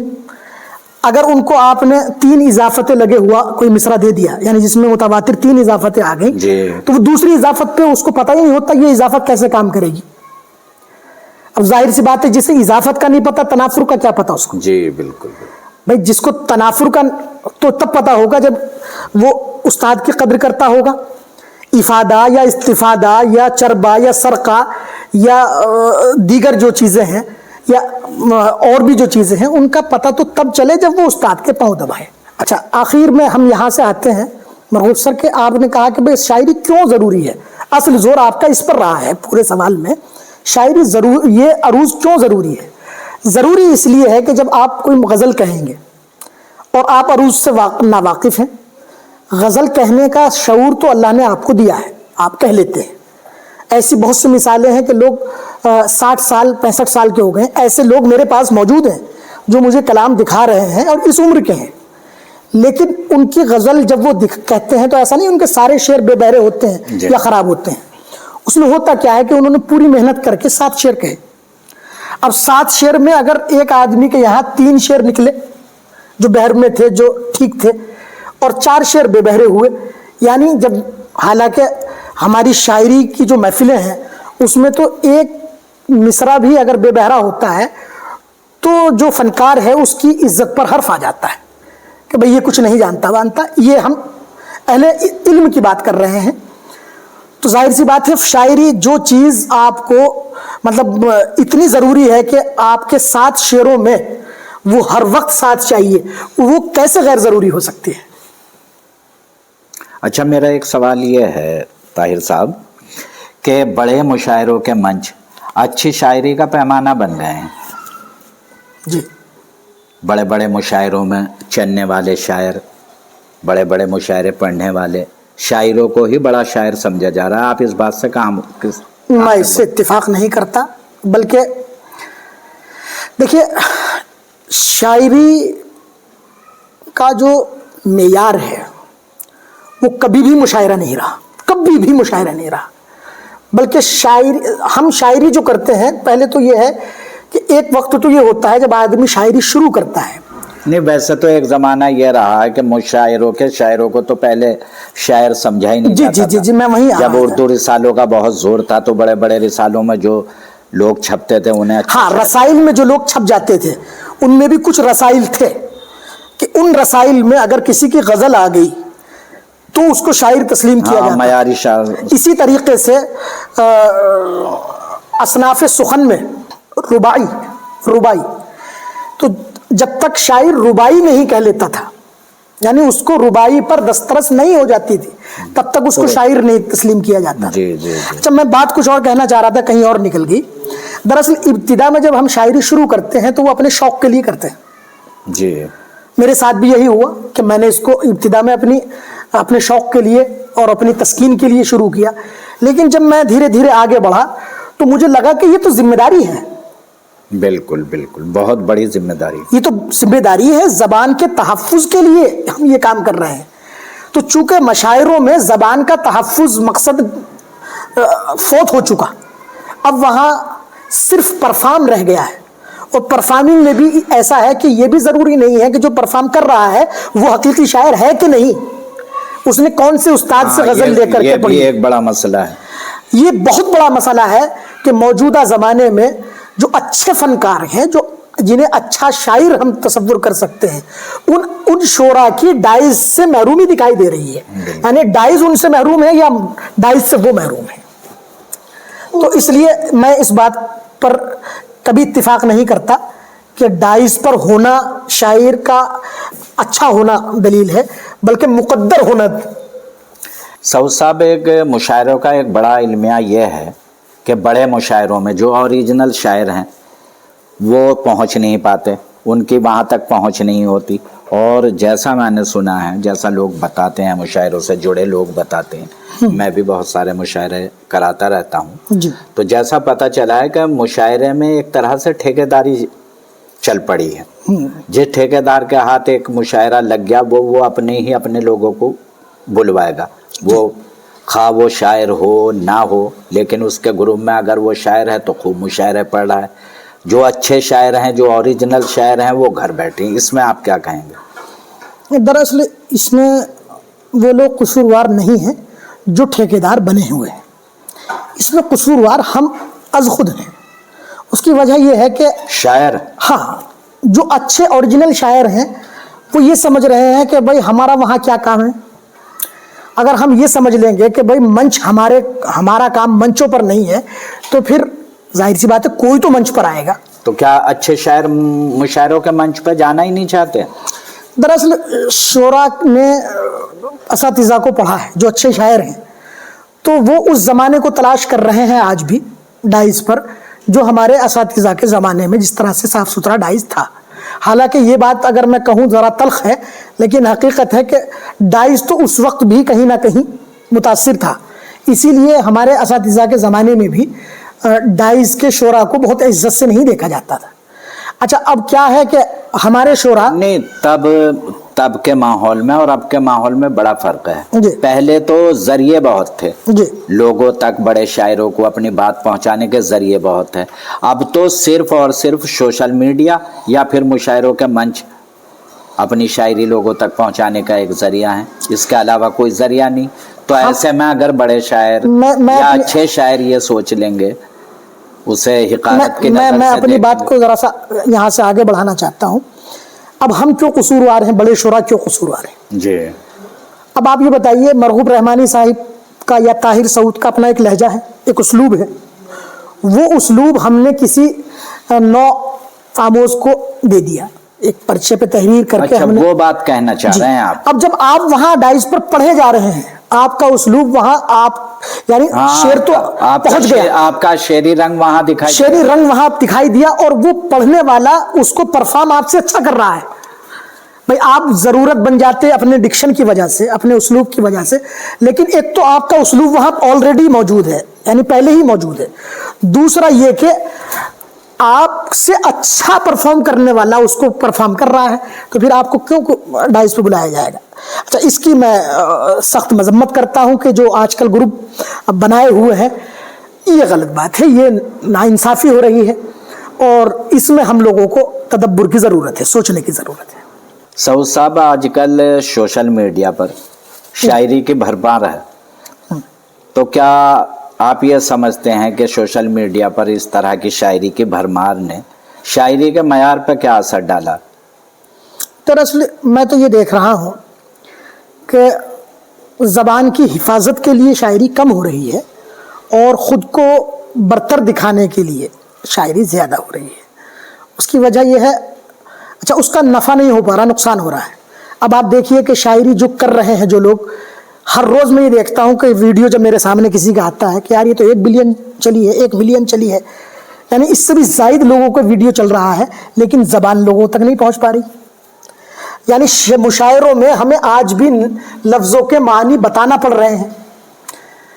اگر ان کو آپ نے 3 اضافتیں لگے ہوا کوئی مصرع دے دیا، یعنی جس میں متواتر 3 اضافتیں آ گئیں، تو وہ دوسری اضافت پہ اس کو پتہ ہی نہیں ہوتا یہ اضافت کیسے کام کرے گی۔ اب ظاہر سی بات ہے جسے اضافت کا نہیں پتا تنافر کا کیا پتا اس کو؟ جی بالکل۔ بھائی جس کو تنافر کا تو تب پتا ہوگا جب وہ استاد کی قدر کرتا ہوگا، افادہ یا استفادہ یا چربہ یا سرقہ یا دیگر جو چیزیں ہیں یا اور بھی جو چیزیں ہیں ان کا پتہ تو تب چلے جب وہ استاد کے پاؤں دبائے۔ اچھا، آخر میں ہم یہاں سے آتے ہیں مرغوب سر کہ آپ نے کہا کہ بھئی شاعری کیوں ضروری ہے، اصل زور آپ کا اس پر رہا ہے پورے سوال میں، شاعری یہ عروض کیوں ضروری ہے؟ ضروری اس لیے ہے کہ جب آپ کوئی غزل کہیں گے اور آپ عروض سے ناواقف ہیں، غزل کہنے کا شعور تو اللہ نے آپ کو دیا ہے، آپ کہہ لیتے ہیں۔ ایسی بہت سی مثالیں ہیں کہ لوگ 60 سال 65 سال کے ہو گئے، ایسے لوگ میرے پاس موجود ہیں جو مجھے کلام دکھا رہے ہیں اور اس عمر کے ہیں، لیکن ان کی غزل جب وہ کہتے ہیں تو ایسا نہیں ان کے سارے شعر بے بہرے ہوتے ہیں یا خراب ہوتے ہیں، اس میں ہوتا کیا ہے کہ انہوں نے پوری محنت کر کے 7 شعر کہے۔ اب 7 شعر میں اگر ایک آدمی کے یہاں 3 شعر نکلے جو بحر میں تھے، جو ٹھیک تھے، اور 4 شعر بے بہرے ہوئے، یعنی جب حالانکہ ہماری شاعری کی جو محفلیں ہیں اس میں تو ایک مصرع بھی اگر بے بہرا ہوتا ہے تو جو فنکار ہے اس کی عزت پر حرف آ جاتا ہے کہ بھئی یہ کچھ نہیں جانتا وانتا، یہ ہم اہل علم کی بات کر رہے ہیں۔ تو ظاہر سی بات ہے شاعری جو چیز آپ کو مطلب اتنی ضروری ہے کہ آپ کے 7 شعروں میں وہ ہر وقت ساتھ چاہیے، وہ کیسے غیر ضروری ہو سکتی ہے؟ اچھا، میرا ایک سوال یہ ہے طاہر صاحب کہ بڑے مشاعروں کے منچ اچھی شاعری کا پیمانہ بن گئے ہیں۔ جی، بڑے بڑے مشاعروں میں چلنے والے شاعر، بڑے بڑے مشاعرے پڑھنے والے شاعروں کو ہی بڑا شاعر سمجھا جا رہا ہے، آپ اس بات سے میں اس سے اتفاق نہیں کرتا، بلکہ دیکھیے شاعری کا جو معیار ہے وہ کبھی بھی مشاعرہ نہیں رہا، کبھی بھی مشاعرہ نہیں رہا، بلکہ ہم شاعری جو کرتے ہیں پہلے تو یہ ہے کہ ایک وقت تو یہ ہوتا ہے جب آدمی شاعری شروع کرتا ہے۔ نہیں، ویسے تو ایک زمانہ یہ رہا ہے کہ مشاعروں کے شاعروں کو تو پہلے شاعر سمجھا ہی نہیں جاتا تھا۔ جی میں وہیں جب اردو رسالوں کا بہت زور تھا تو بڑے بڑے رسالوں میں جو لوگ چھپتے تھے انہیں ہاں، رسائل میں جو لوگ چھپ جاتے تھے ان میں بھی کچھ رسائل تھے کہ ان رسائل میں اگر کسی کی غزل آ گئی تو اس کو شاعر تسلیم کیا جاتا، معیاری شاعر۔ اسی طریقے سے اصناف سخن میں ربائی، تو جب تک شاعر ربائی نہیں کہہ لیتا تھا یعنی اس کو ربائی پر دسترس نہیں ہو جاتی تھی تب تک اس کو شاعر نہیں تسلیم کیا جاتا. اچھا میں بات کچھ اور کہنا چاہ رہا تھا, کہیں اور نکل گئی. دراصل ابتدا میں جب ہم شاعری شروع کرتے ہیں تو وہ اپنے شوق کے لیے کرتے ہیں. جی میرے ساتھ بھی یہی ہوا کہ میں نے اس کو ابتدا میں اپنے شوق کے لیے اور اپنی تسکین کے لیے شروع کیا, لیکن جب میں دھیرے دھیرے آگے بڑھا تو مجھے لگا کہ یہ تو ذمہ داری ہے. بالکل بالکل, بہت بڑی ذمہ داری. یہ تو ذمہ داری ہے, زبان کے تحفظ کے لیے ہم یہ کام کر رہے ہیں. تو چونکہ مشاعروں میں زبان کا تحفظ مقصد فوت ہو چکا, اب وہاں صرف پرفارم رہ گیا ہے. اور پرفارمنگ میں بھی ایسا ہے کہ یہ بھی ضروری نہیں ہے کہ جو پرفارم کر رہا ہے وہ حقیقی شاعر ہے کہ نہیں, اس نے کون سے استاد سے غزل لے کر کے پڑھی. یہ ایک بڑا مسئلہ ہے. یہ بہت بڑا مسئلہ ہے کہ موجودہ زمانے میں جو اچھے فنکار ہیں, جو جنہیں اچھا شاعر ہم تصور کر سکتے ہیں, ان شعراء کی ڈائز سے محرومی دکھائی دے رہی ہے. یعنی ڈائز ان سے محروم ہے یا ڈائز سے وہ محروم ہے. تو اس لیے میں اس بات پر کبھی اتفاق نہیں کرتا کہ ڈائز پر ہونا شاعر کا اچھا ہونا دلیل ہے, بلکہ مقدر ہونا. سعود صاحب, ایک مشاعروں کا ایک بڑا المیہ یہ ہے کہ بڑے مشاعروں میں جو اوریجنل شاعر ہیں وہ پہنچ نہیں پاتے, ان کی وہاں تک پہنچ نہیں ہوتی. اور جیسا میں نے سنا ہے, جیسا لوگ بتاتے ہیں, مشاعروں سے جڑے لوگ بتاتے ہیں, میں بھی بہت سارے مشاعرے کراتا رہتا ہوں, تو جیسا پتہ چلا ہے کہ مشاعرے میں ایک طرح سے ٹھیکیداری چل پڑی ہے. جس ٹھیکیدار کے ہاتھ ایک مشاعرہ لگ گیا وہ اپنے لوگوں کو بلوائے گا. وہ خواہ وہ شاعر ہو نہ ہو, لیکن اس کے گروپ میں اگر وہ شاعر ہے تو خوب مشاعرے پڑھ رہا ہے. جو اچھے شاعر ہیں, جو اوریجنل شاعر ہیں, وہ گھر بیٹھے ہیں. اس میں آپ کیا کہیں گے؟ دراصل اس میں وہ لوگ قصوروار نہیں ہیں جو ٹھیکیدار بنے ہوئے ہیں. اس میں قصوروار ہم از خود ہیں. اس کی وجہ یہ ہے کہ شاعر, ہاں, جو اچھے اوریجنل شاعر ہیں وہ یہ سمجھ رہے ہیں کہ بھائی ہمارا وہاں کیا کام ہے. اگر ہم یہ سمجھ لیں گے کہ بھائی منچ ہمارا کام منچوں پر نہیں ہے, تو پھر ظاہر سی بات ہے کوئی تو منچ پر آئے گا. تو کیا اچھے شاعر مشاعروں کے منچ پہ جانا ہی نہیں چاہتے؟ دراصل شعراء نے اساتذہ کو پڑھا ہے جو اچھے شاعر ہیں, تو وہ اس زمانے کو تلاش کر رہے ہیں آج بھی ڈائز پر, جو ہمارے اساتذہ کے زمانے میں جس طرح سے صاف ستھرا ڈائز تھا. حالانکہ یہ بات اگر میں کہوں ذرا تلخ ہے, لیکن حقیقت ہے کہ ڈائز تو اس وقت بھی کہیں نہ کہیں متاثر تھا. اسی لیے ہمارے اساتذہ کے زمانے میں بھی ڈائز کے شعراء کو بہت عزت سے نہیں دیکھا جاتا تھا. اچھا اب کیا ہے کہ ہمارے شعراء نہیں, تب کے ماحول میں اور اب کے ماحول میں بڑا فرق ہے. پہلے تو ذریعے بہت تھے, لوگوں تک, بڑے شاعروں کو اپنی بات پہنچانے کے ذریعے بہت ہے. اب تو صرف اور صرف سوشل میڈیا یا پھر مشاعروں کے منچ اپنی شاعری لوگوں تک پہنچانے کا ایک ذریعہ ہے, اس کے علاوہ کوئی ذریعہ نہیں. تو ایسے میں اگر بڑے شاعر یا اچھے شاعر یہ سوچ لیں گے, اسے حقارت کی نظر سے میں اپنی بات کو ذرا سا یہاں سے آگے بڑھانا چاہتا ہوں. اب ہم کیوں قصوروار ہیں, بڑے شعراء کیوں قصوروار ہیں؟ جی, اب آپ یہ بتائیے, مرغوب رحمانی صاحب کا یا طاہر سعود کا اپنا ایک لہجہ ہے, ایک اسلوب ہے. وہ اسلوب ہم نے کسی نو آموز کو دے دیا, ایک پرچے پہ تحریر کر کے. اچھا, وہ بات کہنا چاہ رہے ہیں آپ. اب جب آپ وہاں ڈائز پر پڑھے جا رہے ہیں, آپ کا اسلوب وہاں, آپ یعنی شعر تو پہنچ گیا, آپ کا شعری رنگ وہاں دکھائی دیا, اور وہ پڑھنے والا اس کو پرفارم آپ سے اچھا کر رہا ہے. بھائی آپ ضرورت بن جاتے اپنے ڈکشن کی وجہ سے, اپنے اسلوب کی وجہ سے, لیکن ایک تو آپ کا اسلوب وہاں آلریڈی موجود ہے, یعنی پہلے ہی موجود ہے. دوسرا یہ کہ آپ سے اچھا پرفارم کرنے والا اس کو پرفارم کر رہا ہے, تو پھر آپ کو کیوں ڈائز پہ بلایا جائے گا؟ اچھا, اس کی میں سخت مذمت کرتا ہوں کہ جو آج کل گروپ بنائے ہوئے ہیں, یہ غلط بات ہے, یہ ناانصافی ہو رہی ہے, اور اس میں ہم لوگوں کو تدبر کی ضرورت ہے, سوچنے کی ضرورت ہے. سعود صاحب, آج کل سوشل میڈیا پر شاعری کی بھرمار ہے, تو کیا آپ یہ سمجھتے ہیں کہ سوشل میڈیا پر اس طرح کی شاعری کی بھرمار نے شاعری کے معیار پر کیا اثر ڈالا؟ دراصل میں تو یہ دیکھ رہا ہوں کہ زبان کی حفاظت کے لیے شاعری کم ہو رہی ہے, اور خود کو برتر دکھانے کے لیے شاعری زیادہ ہو رہی ہے. اس کی وجہ یہ ہے, اچھا اس کا نفع نہیں ہو پا رہا, نقصان ہو رہا ہے. اب آپ دیکھیے کہ شاعری جو کر رہے ہیں جو لوگ، ہر روز میں یہ دیکھتا ہوں کہ ویڈیو جب میرے سامنے کسی کا آتا ہے کہ یار یہ تو 1 بلین چلی ہے، 1 ملین چلی ہے، یعنی اس سے بھی زائد لوگوں کا ویڈیو چل رہا ہے، لیکن زبان لوگوں تک نہیں پہنچ پا رہی. یعنی مشاعروں میں ہمیں آج بھی لفظوں کے معنی بتانا پڑ رہے ہیں،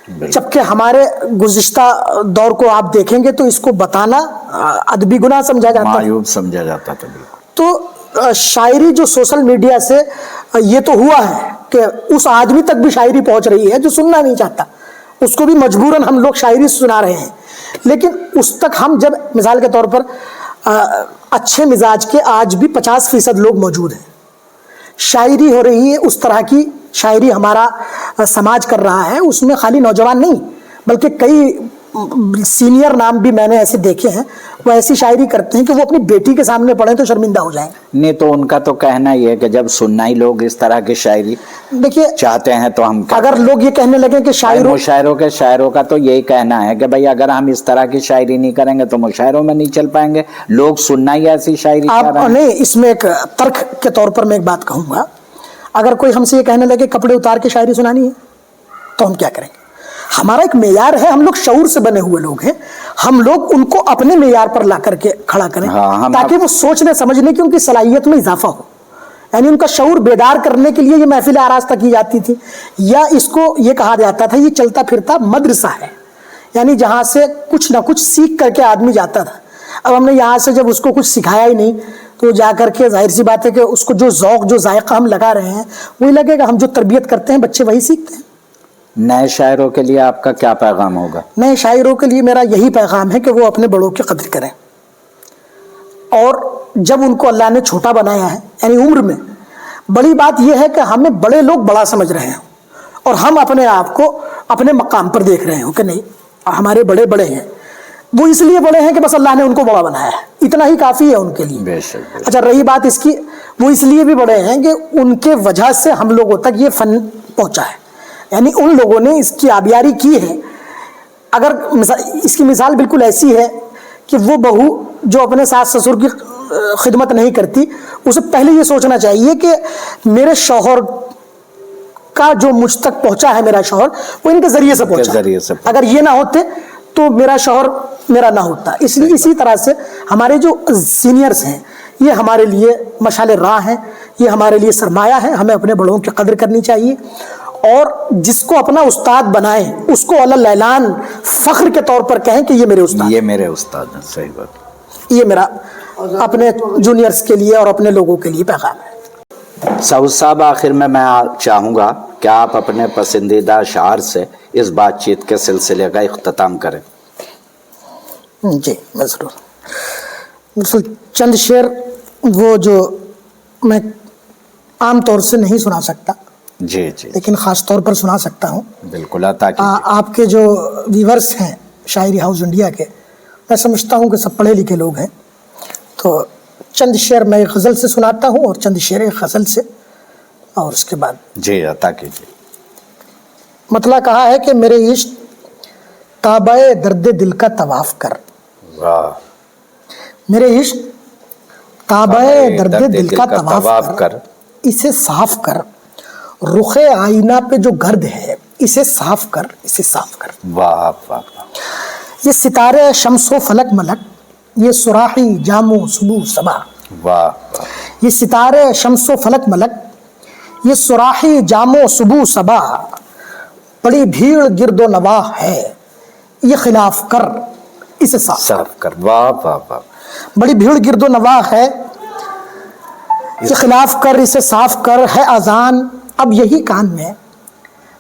جبکہ ہمارے گزشتہ دور کو آپ دیکھیں گے تو اس کو بتانا ادبی گناہ سمجھا جاتا ہے، معیوب سمجھا جاتا تھا. تو شاعری جو سوشل میڈیا سے یہ تو ہوا ہے کہ اس آدمی تک بھی شاعری پہنچ رہی ہے جو سننا نہیں چاہتا، اس کو بھی مجبوراً ہم لوگ شاعری سنا رہے ہیں. لیکن اس تک ہم جب مثال کے طور پر اچھے مزاج کے آج بھی 50% لوگ موجود ہیں، شاعری ہو رہی ہے، اس طرح کی شاعری ہمارا سماج کر رہا ہے، اس میں خالی نوجوان نہیں بلکہ کئی سینئر نام بھی میں نے ایسے دیکھے ہیں، وہ ایسی شاعری کرتے ہیں کہ وہ اپنی بیٹی کے سامنے پڑھیں تو شرمندہ ہو جائیں. نہیں تو ان کا تو کہنا یہ ہے کہ جب سننا ہی لوگ اس طرح کی شاعری دیکھیے چاہتے ہیں تو ہم اگر لوگ یہ کہنے لگیں کہ مشاعروں کے شاعروں کا تو یہی کہنا ہے کہ بھائی اگر ہم اس طرح کی شاعری نہیں کریں گے تو مشاعروں میں نہیں چل پائیں گے، لوگ سننا ہی ایسی شاعری چاہ رہے ہیں. نہیں، اس میں ایک ترک کے طور پر میں ایک بات کہوں گا، اگر کوئی ہم سے یہ کہنے لگے کپڑے اتار کے شاعری سنانی ہے تو ہم کیا کریں گے؟ ہمارا ایک معیار ہے، ہم لوگ شعور سے بنے ہوئے لوگ ہیں، ہم لوگ ان کو اپنے معیار پر لا کر کے کھڑا کریں تاکہ وہ سوچنے سمجھنے کی ان کی صلاحیت میں اضافہ ہو. یعنی ان کا شعور بیدار کرنے کے لیے یہ محفل آراستہ کی جاتی تھی، یا اس کو یہ کہا جاتا تھا یہ چلتا پھرتا مدرسہ ہے، یعنی جہاں سے کچھ نہ کچھ سیکھ کر کے آدمی جاتا تھا. اب ہم نے یہاں سے جب اس کو کچھ سکھایا ہی نہیں تو جا کر کے ظاہر سی بات ہے کہ اس کو جو ذوق جو ذائقہ ہم لگا رہے ہیں وہی لگے گا، ہم جو تربیت کرتے ہیں بچے وہی سیکھتے ہیں. نئے شاعروں کے لیے آپ کا کیا پیغام ہوگا؟ نئے شاعروں کے لیے میرا یہی پیغام ہے کہ وہ اپنے بڑوں کی قدر کریں، اور جب ان کو اللہ نے چھوٹا بنایا ہے یعنی عمر میں، بڑی بات یہ ہے کہ ہمیں بڑے لوگ بڑا سمجھ رہے ہیں اور ہم اپنے آپ کو اپنے مقام پر دیکھ رہے ہوں کہ نہیں ہمارے بڑے بڑے ہیں، وہ اس لیے بڑے ہیں کہ بس اللہ نے ان کو بڑا بنایا ہے، اتنا ہی کافی ہے ان کے لیے. بے شک. اچھا رہی بات اس کی، وہ اس لیے بھی بڑے ہیں کہ ان کے وجہ سے ہم لوگوں تک یہ فن پہنچا ہے، یعنی ان لوگوں نے اس کی آبیاری کی ہے. اگر اس کی مثال بالکل ایسی ہے کہ وہ بہو جو اپنے ساس سسر کی خدمت نہیں کرتی، اسے پہلے یہ سوچنا چاہیے کہ میرے شوہر کا جو مجھ تک پہنچا ہے، میرا شوہر وہ ان کے ذریعے سے پہنچا، اگر یہ نہ ہوتے تو میرا شوہر میرا نہ ہوتا. اس لیے اسی طرح سے ہمارے جو سینئرز ہیں یہ ہمارے لیے مشعل راہ ہیں، یہ ہمارے لیے سرمایہ ہے، ہمیں اپنے بڑوں کی قدر کرنی چاہیے، اور جس کو اپنا استاد بنائیں اس کو علی اعلان فخر کے طور پر کہیں کہ یہ میرے استاد، یہ میرے استاد ہیں. صحیح بات. یہ میرا اپنے جونیئرز کے لیے اور اپنے لوگوں کے لیے پیغام ہے. سعود صاحب آخر میں چاہوں گا کہ آپ اپنے پسندیدہ اشعار سے اس بات چیت کے سلسلے کا اختتام کریں. جی میں ضرور. چند شعر وہ جو میں عام طور سے نہیں سنا سکتا، جی جی، لیکن خاص طور پر سنا سکتا ہوں. بالکل عطا کیجیے. آپ کے جو ویورز ہیں شاعری ہاؤس انڈیا کے، میں سمجھتا ہوں کہ سب پڑھے لکھے لوگ ہیں، تو چند شعر میں ایک غزل سے سناتا ہوں اور چند شعر ایک غزل سے، اور اس کے بعد جی عطا کیجیے. مطلع کہا ہے کہ میرے عشق کعبہ درد دل کا طواف کر. واہ. میرے عشق کعبہ درد دل کا طواف کر، اسے صاف کر، رخ آئینہ پہ جو گرد ہے اسے صاف کر، اسے صاف کر. واہ واہ. یہ ستارے شمس و فلک ملک، یہ سراحی جام و صبح صبا. واہ. یہ ستارے شمس و فلک ملک، یہ سراحی جام و صبح صبا، بڑی بھیڑ گرد و نواح ہے، یہ خلاف کر، اسے صاف کر. واہ واہ واہ. بڑی بھیڑ گرد و نواح ہے، یہ خلاف کر، اسے صاف کر. ہے اذان اب یہی کان میں،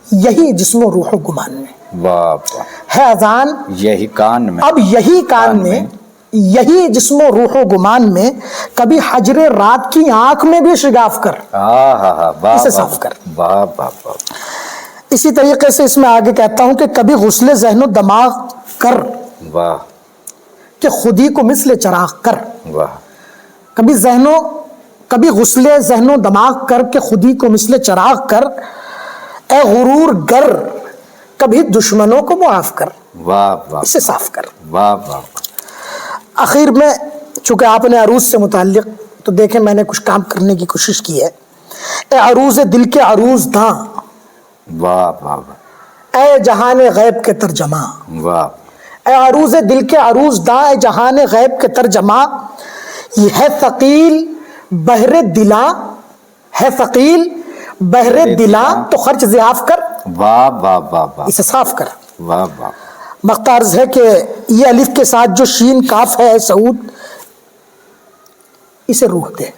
یہی جسم و روح و گمان میں. واہ واہ. ہے اذان یہی کان میں، اب یہی کان میں، یہی جسم و روح و گمان میں، کبھی حجر رات کی آنکھ میں بھی شگاف کر، اسے صاف کر. واہ واہ واہ. اسی طریقے سے اس میں آگے کہتا ہوں کہ کبھی غسل ذہن و دماغ کر، واہ. کہ خودی کو مثل چراغ کر. واہ. کبھی غسل ذہن و دماغ کر کہ خودی کو مثل چراغ کر، اے غرور گر کبھی دشمنوں کو معاف کر. واہ واہ. اسے صاف کر. واہ واہ. آخر میں چونکہ آپ نے عروض سے متعلق تو دیکھیں میں نے کچھ کام کرنے کی کوشش کی ہے، اے عروض دل کے عروض داں، واہ واہ واہ اے جہان غیب کے ترجمہ، واہ، اے عروض دل کے عروض داں، اے جہان غیب کے ترجمہ، یہ ہے ثقیل بحر دلاں، ہے ثقیل بحر دلاں تو خرچ ضیاف کر، واہ واہ واہ واہ اسے صاف کر۔ واہ واہ، مختارز ہے کہ یہ الف کے ساتھ جو شین کاف ہے اے سعود، اسے روح دے۔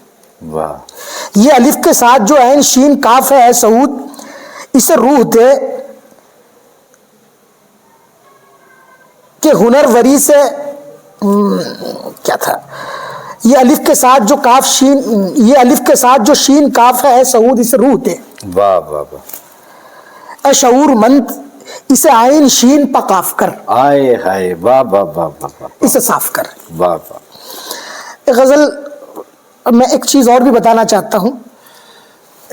واہ، یہ الف کے ساتھ جو عین شین کاف ہے اے سعود، اسے روح دے کہ ہنر وری سے کیا تھا، یہ الف کے ساتھ جو کاف شین، یہ الف کے ساتھ جو شین کاف ہے اے سعود، اسے روح دے۔ واہ واہ واہ، اے شعور مند اسے عین شین پا قاف کر، آئے ہائے، واہ واہ واہ واہ واہ اسے صاف کر۔ واہ واہ، ایک غزل میں ایک چیز اور بھی بتانا چاہتا ہوں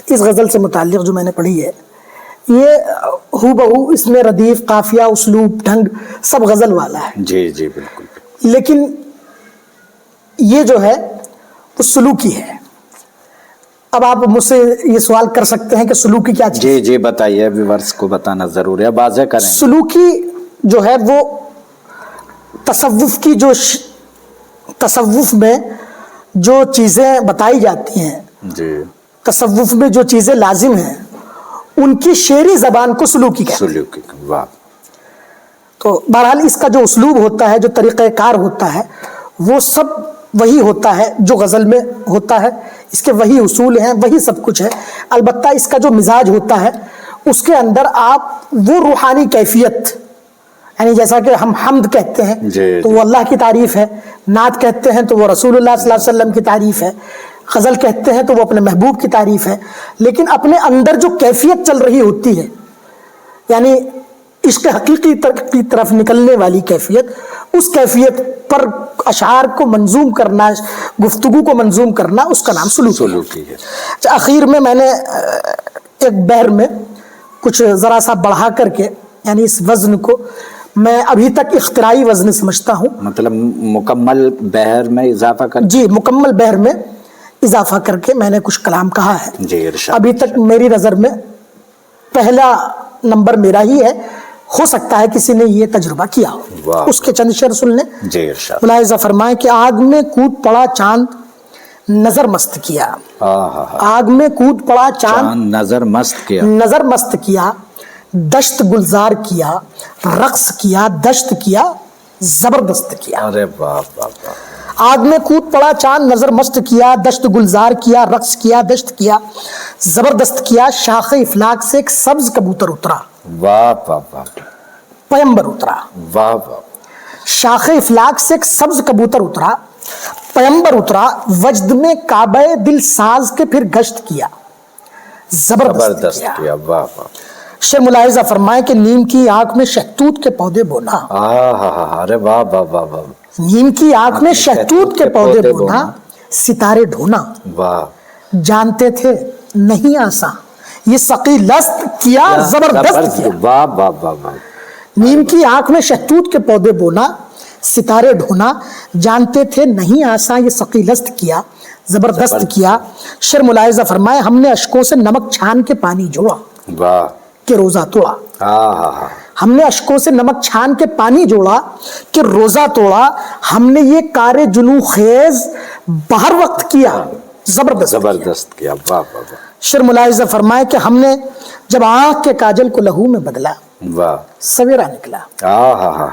اس غزل سے متعلق جو میں نے پڑھی ہے، یہ ہو بہو اس میں ردیف، قافیہ، اسلوب، ڈھنگ سب غزل والا ہے، جی جی بالکل، لیکن یہ جو ہے وہ سلوکی ہے۔ اب آپ مجھ سے یہ سوال کر سکتے ہیں کہ سلوکی کیا چیز؟ جی جی بتائیے، ویورس کو بتانا ضروری ہے، واضح کریں۔ سلوکی جو ہے وہ تصوف کی جو تصوف میں جو چیزیں بتائی جاتی ہیں، جی، تصوف میں جو چیزیں لازم ہیں، ان کی شعری زبان کو سلوکی کہتے ہیں۔ سلوکی، واہ، تو بہرحال اس کا جو اسلوب ہوتا ہے، جو طریقہ کار ہوتا ہے، وہ سب وہی ہوتا ہے جو غزل میں ہوتا ہے، اس کے وہی اصول ہیں، وہی سب کچھ ہے۔ البتہ اس کا جو مزاج ہوتا ہے، اس کے اندر آپ وہ روحانی کیفیت، یعنی جیسا کہ ہم حمد کہتے ہیں تو وہ اللہ کی تعریف ہے، نعت کہتے ہیں تو وہ رسول اللہ صلی اللہ علیہ وسلم کی تعریف ہے، غزل کہتے ہیں تو وہ اپنے محبوب کی تعریف ہے، لیکن اپنے اندر جو کیفیت چل رہی ہوتی ہے، یعنی عشق حقیقی کی طرف نکلنے والی کیفیت، اس کیفیت پر اشعار کو منظوم کرنا، گفتگو کو منظوم کرنا، اس کا نام سلوکی ہے۔ اخیر میں نے ایک بحر میں کچھ ذرا سا بڑھا کر کے، یعنی اس وزن کو میں ابھی تک اختراعی وزن سمجھتا ہوں، مطلب مکمل بحر میں اضافہ کر، جی مکمل بحر میں اضافہ کر کے میں نے کچھ کلام کہا ہے۔ جی ارشاد، ابھی تک میری نظر میں پہلا نمبر میرا ہی ہے، ہو سکتا ہے کسی نے یہ تجربہ کیا ہو۔ واہ، اس کے چند شعر سن لیں۔ جی ارشاد، ملاحظہ فرمائیں کہ آگ میں کود پڑا چاند نظر مست کیا، آگ میں کود پڑا چاند نظر مست کیا، نظر مست کیا، دشت گلزار کیا، رقص کیا، دشت کیا، زبردست کیا۔ ارے واہ واہ واہ، آگ میں کود پڑا چاند نظر مست کیا، دشت گلزار کیا، رقص کیا، دشت کیا، زبردست کیا، شاخ افلاک سے ایک سبز کبوتر اترا، واہ واہ واہ، پیمبر اترا۔ واہ واہ، شاخ افلاک سے ایک سبز کبوتر اترا، پیمبر اترا، وجد میں کعبہ دل ساز کے پھر گشت کیا، زبردست کیا۔ واہ واہ، شعر ملاحظہ فرمائیں کہ نیم کی آنکھ میں شہتوت کے پودے بونا، ارے واہ واہ واہ واہ، نیم کی آنکھ میں شہتوت کے پودے بونا، ستارے ڈھونا، واہ، جانتے تھے نہیں آساں یہ سقی لست کیا، زبردست کیا۔ واہ واہ واہ واہ، نیم کی آنکھ میں شہتوت کے پودے بونا، ستارے ڈھونا، جانتے تھے نہیں آساں یہ سقی لست کیا، زبردست کیا۔ شعر ملاحظہ فرمائے ہم نے اشکوں سے نمک چھان کے پانی جوڑا واہ، کہ روزہ توڑا، ہم نے اشکوں سے نمک چھان کے پانی جوڑا کہ روزہ توڑا، ہم نے یہ کار جنوں خیز بہر وقت کیا، زبردست کیا، واہ واہ واہ، شعر ملاحظہ فرمائے کہ ہم نے جب آنکھ کے کاجل کو لہو میں بدلا واہ، سویرا نکلا، ہاں،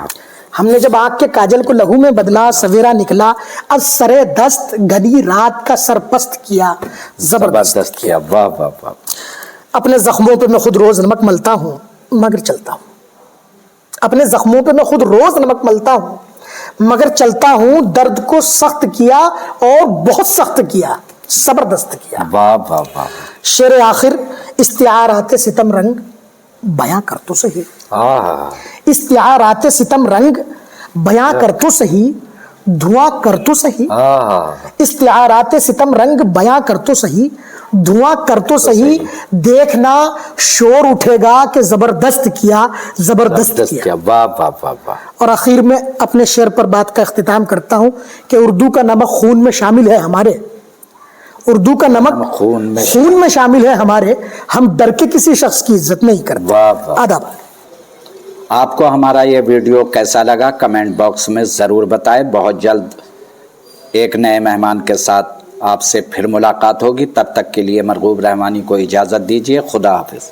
ہم نے جب آنکھ کے کاجل کو لہو میں بدلا سویرا نکلا، از سرے دست گلی رات کا سرپست کیا، زبردست کیا۔ واہ واہ واہ، اپنے زخموں پہ میں خود روز نمک ملتا ہوں مگر چلتا ہوں، اپنے زخموں پہ میں خود روز نمک ملتا ہوں مگر چلتا ہوں، درد کو سخت کیا اور بہت سخت کیا، زبردست کیا۔ واہ واہ واہ، شعر آخر استعارات ستم رنگ بیاں کر تو صحیح، استعارات ستم رنگ بیاں کر تو صحیح، دھواں کر تو صحیح، استعارات ستم رنگ بیاں کر تو صحیح، دھواں کر تو صحیح، دیکھنا شور اٹھے گا کہ زبردست کیا، زبردست کیا۔ واہ واہ واہ واہ، اور آخر میں اپنے شعر پر بات کا اختتام کرتا ہوں کہ اردو کا نمک خون میں شامل ہے ہمارے، اردو کا نمک خون میں شامل ہے ہمارے. ہم ڈر کے کسی شخص کی عزت نہیں کرتے. آداب. آپ کو ہمارا یہ ویڈیو کیسا لگا کمنٹ باکس میں ضرور بتائیں. بہت جلد ایک نئے مہمان کے ساتھ آپ سے پھر ملاقات ہوگی. تب تک کے لیے مرغوب رحمانی کو اجازت دیجیے. خدا حافظ.